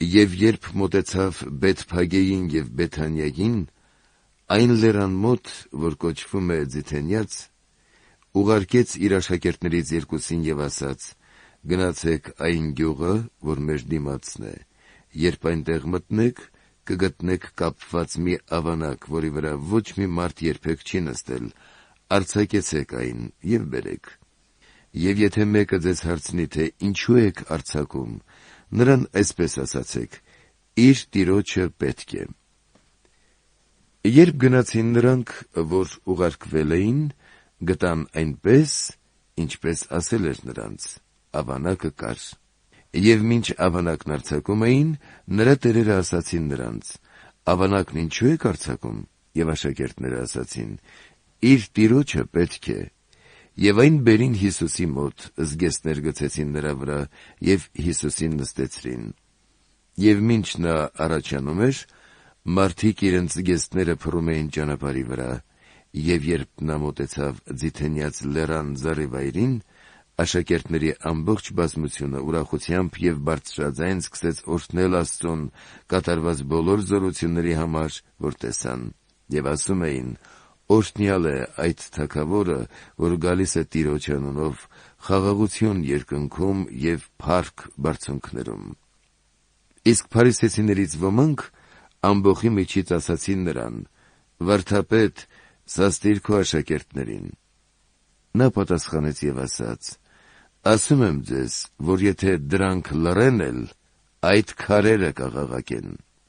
Եվ երբ մոտեցավ Բեթփագեին և Բեթանիային, այն լեռան մոտ, որ կոչվում է Ձիթենյաց, ուղարկեց իր աշակերտներից երկուսին և ասաց. «Գնացեք այն գյուղը, որ մեր դիմացն է, երբ այնտեղ մտնեք, կգտնեք կապված մի ավանակ, որի վրա ոչ մի մարդ երբեք չի նստել, արձակեցեք այն և բերեք։ Եվ եթե մեկը ձեզ հարցնի, թե ինչու եք արձակում, նրան այսպես ասացեք. իր տիրոջը պետք է»։ Երբ գնացին նրանք, որ ուղարկվել էին, գտան այնպես, ինչպես ասել էր նրանց, ավանակը կար։ Եվ մինչ ավանակն արձակում էին, նրա տերերը ասացին նրանց. «Ավանակն ինչու եք արձակում»։ Եվ աշակերտները ասացին. «իր տիրոջը պետք է»։ Եվ այն բերին Հիսուսի մոտ, զգեստներ գցեցին նրա վրա և Հիսուսին նստեցրին։ Եվ մինչ նա առաջանում էր, մարդիկ իրենց զգեստները փռում էին ճանապարհի վրա, և երբ նա մոտեցավ Ձիթենյաց լեռան զառիվայրին, աշակերտների ամբողջ բազմությունը ուրախությամբ և բարձրաձայն սկսեց օրհնել Աստծուն կատարված բոլոր զորությունների համար, որ տեսան, և ասում էին. «Օրհնյալ է այդ Թագավորը, որ գալիս է Տիրոջ անունով, խաղաղություն երկնքում և փառք բարձունքներում»։ Իսկ փարիսեցիներից ոմանք ամբոխի միջից ասացին նրան. «Վարդապետ, սաստիր քո աշակերտներին»։ Նա պատասխանեց և ասաց. «Ասում եմ ձեզ, որ եթե դրանք լռեն էլ, այդ քարերը կաղաղակեն»։